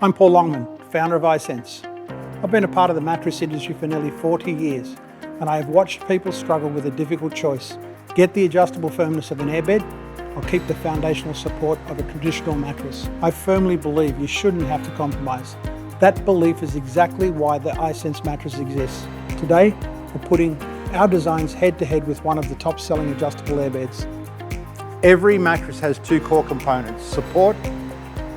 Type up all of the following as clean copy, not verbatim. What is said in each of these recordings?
I'm Paul Longman, founder of iSense. I've been a part of the mattress industry for nearly 40 years, and I have watched people struggle with a difficult choice. Get the adjustable firmness of an airbed, or keep the foundational support of a traditional mattress. I firmly believe you shouldn't have to compromise. That belief is exactly why the iSense mattress exists. Today, we're putting our designs head to head with one of the top selling adjustable airbeds. Every mattress has two core components, support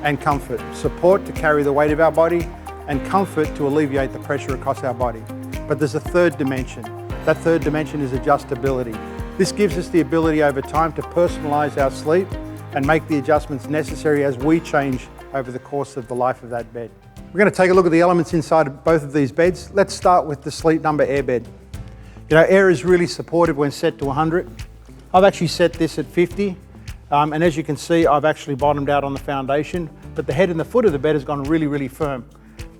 and comfort. Support to carry the weight of our body, and comfort to alleviate the pressure across our body. But there's a third dimension. That third dimension is adjustability. This gives us the ability over time to personalize our sleep and make the adjustments necessary as we change over the course of the life of that bed. We're going to take a look at the elements inside of both of these beds. Let's start with the Sleep Number airbed. You know, air is really supportive when set to 100. I've actually set this at 50. And as you can see, I've actually bottomed out on the foundation, but the head and the foot of the bed has gone really, really firm.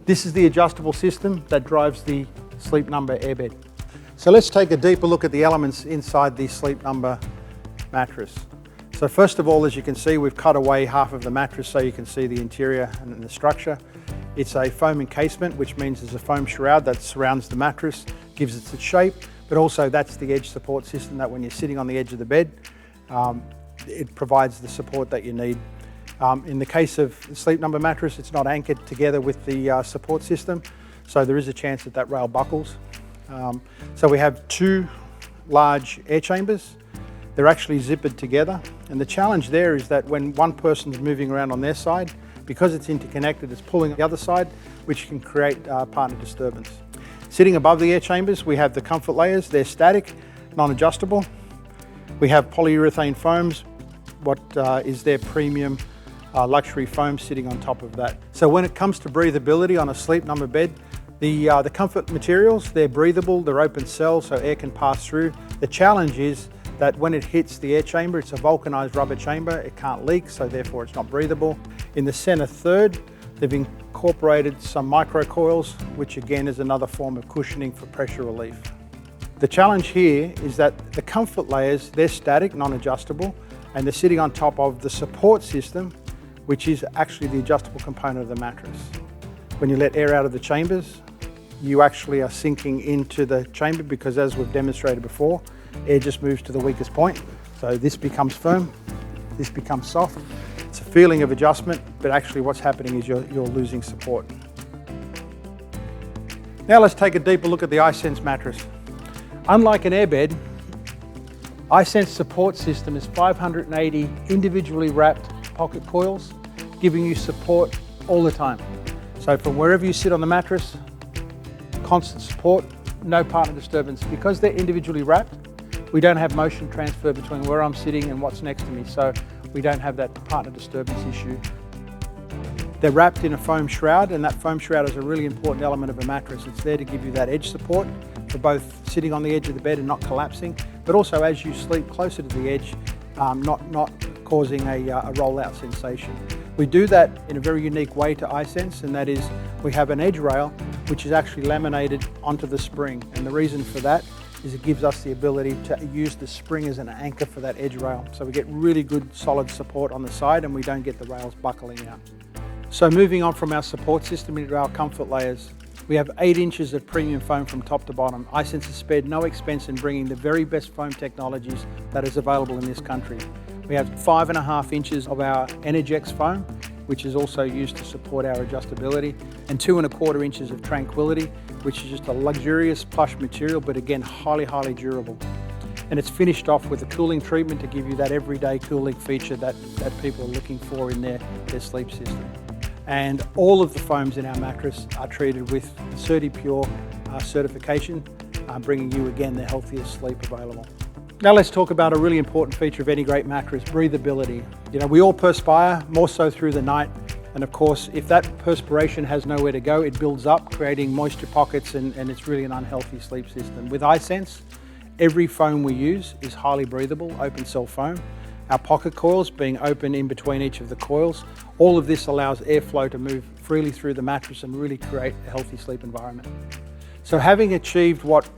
This is the adjustable system that drives the Sleep Number airbed. So let's take a deeper look at the elements inside the Sleep Number mattress. So first of all, as you can see, we've cut away half of the mattress so you can see the interior and the structure. It's a foam encasement, which means there's a foam shroud that surrounds the mattress, gives it its shape, but also that's the edge support system that when you're sitting on the edge of the bed, it provides the support that you need. In the case of the Sleep Number mattress, it's not anchored together with the support system, so there is a chance that that rail buckles. So we have two large air chambers. They're actually zippered together, and the challenge there is that when one person's moving around on their side, because it's interconnected, it's pulling the other side, which can create partner disturbance. Sitting above the air chambers, we have the comfort layers. They're static, non-adjustable. We have polyurethane foams, what is their premium luxury foam sitting on top of that. So when it comes to breathability on a Sleep Number bed, the comfort materials, they're breathable, they're open cell, so air can pass through. The challenge is that when it hits the air chamber, it's a vulcanized rubber chamber, it can't leak, so therefore it's not breathable. In the center third, they've incorporated some microcoils, which again is another form of cushioning for pressure relief. The challenge here is that the comfort layers, they're static, non-adjustable, and they're sitting on top of the support system, which is actually the adjustable component of the mattress. When you let air out of the chambers, you actually are sinking into the chamber because, as we've demonstrated before, air just moves to the weakest point. So this becomes firm, this becomes soft. It's a feeling of adjustment, but actually what's happening is you're losing support. Now let's take a deeper look at the iSense mattress. Unlike an airbed, iSense support system is 580 individually wrapped pocket coils, giving you support all the time. So from wherever you sit on the mattress, constant support, no partner disturbance. Because they're individually wrapped, we don't have motion transfer between where I'm sitting and what's next to me, so we don't have that partner disturbance issue. They're wrapped in a foam shroud, and that foam shroud is a really important element of a mattress. It's there to give you that edge support for both sitting on the edge of the bed and not collapsing, but also as you sleep closer to the edge, not causing a rollout sensation. We do that in a very unique way to iSense, and that is we have an edge rail which is actually laminated onto the spring, and the reason for that is it gives us the ability to use the spring as an anchor for that edge rail. So we get really good solid support on the side and we don't get the rails buckling out. So moving on from our support system into our comfort layers, we have 8 inches of premium foam from top to bottom. iSense has spared no expense in bringing the very best foam technologies that is available in this country. We have 5.5 inches of our Energex foam, which is also used to support our adjustability, and 2.25 inches of Tranquility, which is just a luxurious plush material, but again, highly, highly durable. And it's finished off with a cooling treatment to give you that everyday cooling feature that people are looking for in their sleep system. And all of the foams in our mattress are treated with CertiPure certification, bringing you again the healthiest sleep available. Now let's talk about a really important feature of any great mattress, breathability. You know, we all perspire, more so through the night. And of course, if that perspiration has nowhere to go, it builds up, creating moisture pockets, and it's really an unhealthy sleep system. With iSense, every foam we use is highly breathable, open cell foam. Our pocket coils being open in between each of the coils. All of this allows airflow to move freely through the mattress and really create a healthy sleep environment. So having achieved what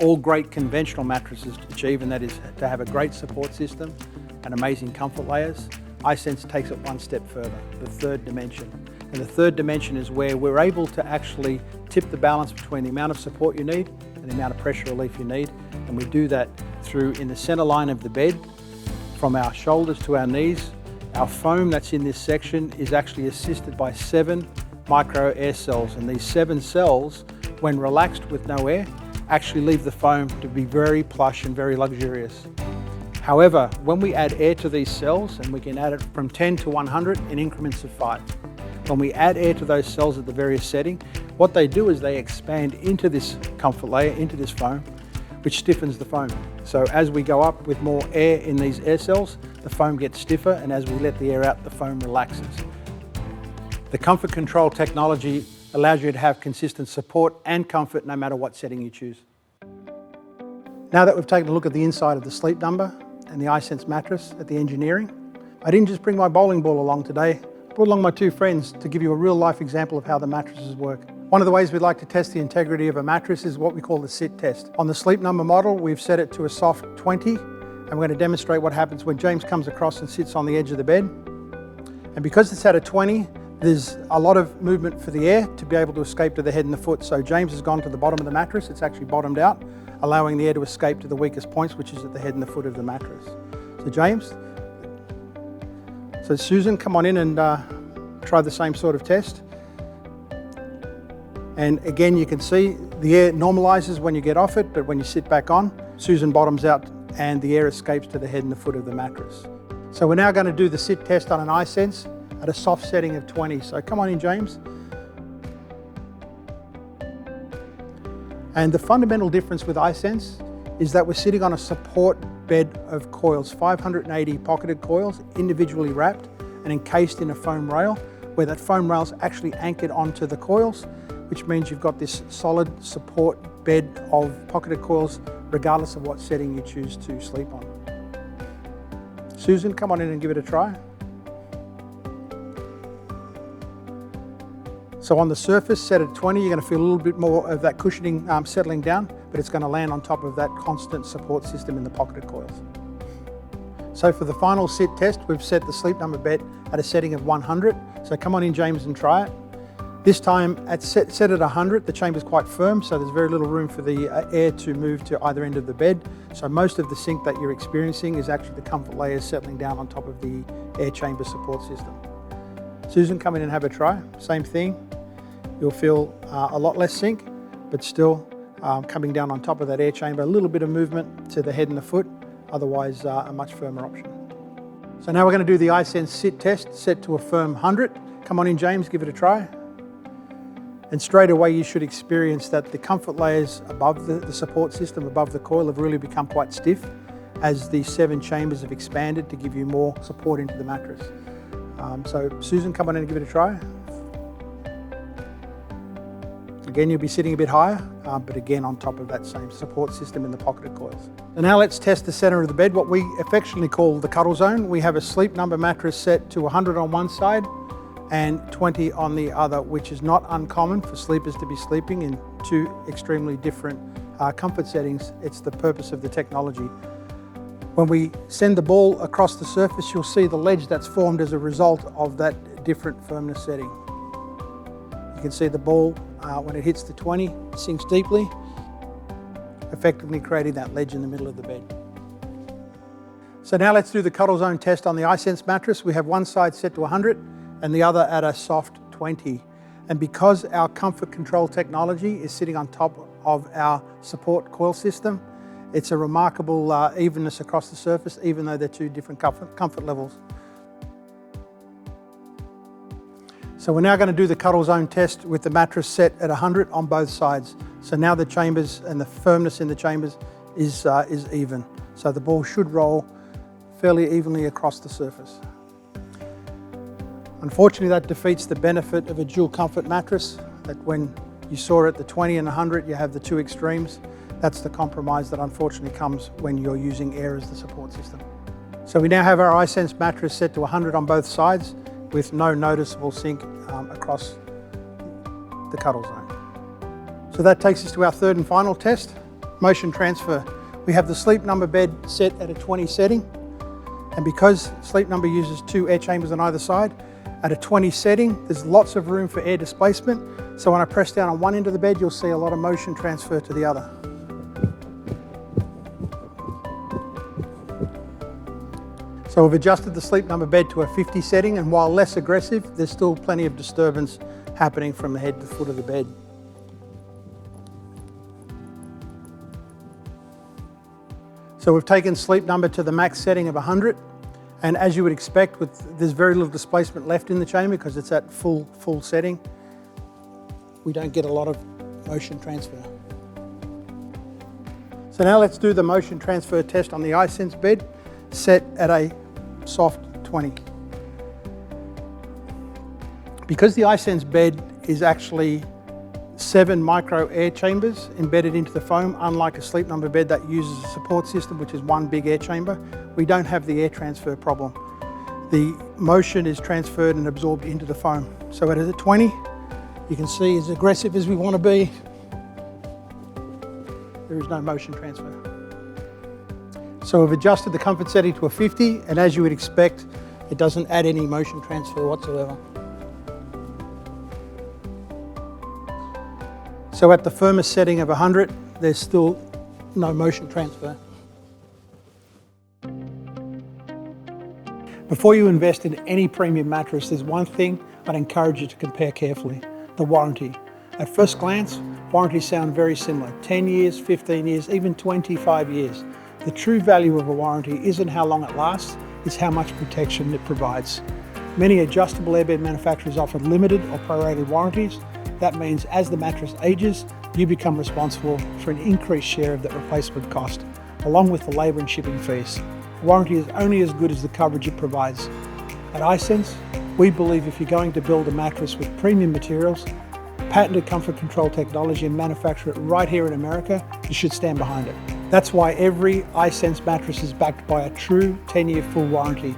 all great conventional mattresses achieve, and that is to have a great support system and amazing comfort layers, iSense takes it one step further, the third dimension. And the third dimension is where we're able to actually tip the balance between the amount of support you need and the amount of pressure relief you need. And we do that through, in the center line of the bed, from our shoulders to our knees. Our foam that's in this section is actually assisted by 7 micro air cells. And these 7 cells, when relaxed with no air, actually leave the foam to be very plush and very luxurious. However, when we add air to these cells, and we can add it from 10 to 100 in increments of 5. When we add air to those cells at the various setting, what they do is they expand into this comfort layer, into this foam, which stiffens the foam. So as we go up with more air in these air cells, the foam gets stiffer, and as we let the air out, the foam relaxes. The comfort control technology allows you to have consistent support and comfort no matter what setting you choose. Now that we've taken a look at the inside of the Sleep Number and the iSense mattress at the engineering, I didn't just bring my bowling ball along today, I brought along my 2 friends to give you a real life example of how the mattresses work. One of the ways we'd like to test the integrity of a mattress is what we call the sit test. On the Sleep Number model, we've set it to a soft 20, and we're going to demonstrate what happens when James comes across and sits on the edge of the bed. And because it's at a 20, there's a lot of movement for the air to be able to escape to the head and the foot. So James has gone to the bottom of the mattress, it's actually bottomed out, allowing the air to escape to the weakest points, which is at the head and the foot of the mattress. So James, so Susan, come on in and try the same sort of test. And again, you can see the air normalizes when you get off it, but when you sit back on, Susan bottoms out and the air escapes to the head and the foot of the mattress. So we're now going to do the sit test on an iSense at a soft setting of 20. So come on in, James. And the fundamental difference with iSense is that we're sitting on a support bed of coils, 580 pocketed coils, individually wrapped and encased in a foam rail, where that foam rail is actually anchored onto the coils, which means you've got this solid support bed of pocketed coils, regardless of what setting you choose to sleep on. Susan, come on in and give it a try. So on the surface, set at 20, you're going to feel a little bit more of that cushioning settling down, but it's going to land on top of that constant support system in the pocketed coils. So for the final sit test, we've set the Sleep Number bed at a setting of 100. So come on in, James, and try it. This time, set at 100, the chamber's quite firm, so there's very little room for the air to move to either end of the bed. So most of the sink that you're experiencing is actually the comfort layers settling down on top of the air chamber support system. Susan, come in and have a try. Same thing. You'll feel a lot less sink, but still coming down on top of that air chamber, a little bit of movement to the head and the foot, otherwise a much firmer option. So now we're going to do the iSense sit test, set to a firm 100. Come on in, James, give it a try. And straight away you should experience that the comfort layers above the support system, above the coil, have really become quite stiff as the 7 chambers have expanded to give you more support into the mattress. So Susan, come on in and give it a try. Again, you'll be sitting a bit higher, but again on top of that same support system in the pocketed coils. So now let's test the center of the bed, what we affectionately call the cuddle zone. We have a Sleep Number mattress set to 100 on one side and 20 on the other, which is not uncommon for sleepers to be sleeping in 2 extremely different comfort settings. It's the purpose of the technology. When we send the ball across the surface, you'll see the ledge that's formed as a result of that different firmness setting. You can see the ball, when it hits the 20, sinks deeply, effectively creating that ledge in the middle of the bed. So now let's do the cuddle zone test on the iSense mattress. We have one side set to 100 and the other at a soft 20. And because our comfort control technology is sitting on top of our support coil system, it's a remarkable evenness across the surface, even though they're 2 different comfort levels. So we're now going to do the cuddle zone test with the mattress set at 100 on both sides. So now the chambers and the firmness in the chambers is even. So the ball should roll fairly evenly across the surface. Unfortunately, that defeats the benefit of a dual comfort mattress, that when you saw at the 20 and 100, you have the 2 extremes. That's the compromise that unfortunately comes when you're using air as the support system. So we now have our iSense mattress set to 100 on both sides with no noticeable sink across the cuddle zone. So that takes us to our third and final test, motion transfer. We have the Sleep Number bed set at a 20 setting, and because Sleep Number uses 2 air chambers on either side, At a 20 setting, there's lots of room for air displacement. So when I press down on one end of the bed, you'll see a lot of motion transfer to the other. So we've adjusted the Sleep Number bed to a 50 setting, and while less aggressive, there's still plenty of disturbance happening from the head to the foot of the bed. So we've taken Sleep Number to the max setting of 100, and as you would expect, there's very little displacement left in the chamber because it's at full setting. We don't get a lot of motion transfer. So now let's do the motion transfer test on the iSense bed, set at a soft 20. Because the iSense bed is actually 7 micro air chambers embedded into the foam, unlike a Sleep Number bed that uses a support system, which is one big air chamber, we don't have the air transfer problem. The motion is transferred and absorbed into the foam. So at a 20, you can see as aggressive as we want to be, there is no motion transfer. So we've adjusted the comfort setting to a 50, and as you would expect, it doesn't add any motion transfer whatsoever. So at the firmest setting of 100, there's still no motion transfer. Before you invest in any premium mattress, there's one thing I'd encourage you to compare carefully: the warranty. At first glance, warranties sound very similar: 10 years, 15 years, even 25 years. The true value of a warranty isn't how long it lasts, it's how much protection it provides. Many adjustable airbed manufacturers offer limited or prorated warranties. That means as the mattress ages, you become responsible for an increased share of that replacement cost, along with the labour and shipping fees. Warranty is only as good as the coverage it provides. At iSense, we believe if you're going to build a mattress with premium materials, patented comfort control technology, and manufacture it right here in America, you should stand behind it. That's why every iSense mattress is backed by a true 10-year full warranty.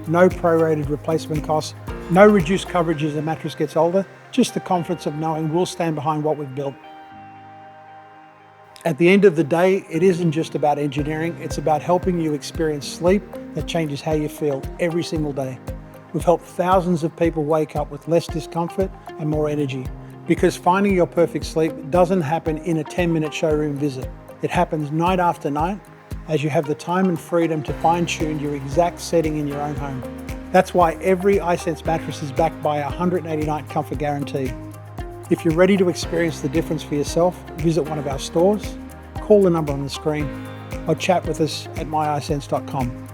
No prorated replacement costs, no reduced coverage as the mattress gets older, just the confidence of knowing we'll stand behind what we've built. At the end of the day, it isn't just about engineering, it's about helping you experience sleep that changes how you feel every single day. We've helped thousands of people wake up with less discomfort and more energy, because finding your perfect sleep doesn't happen in a 10-minute showroom visit. It happens night after night as you have the time and freedom to fine-tune your exact setting in your own home. That's why every iSense mattress is backed by a 180-night comfort guarantee. If you're ready to experience the difference for yourself, visit one of our stores, call the number on the screen, or chat with us at myisense.com.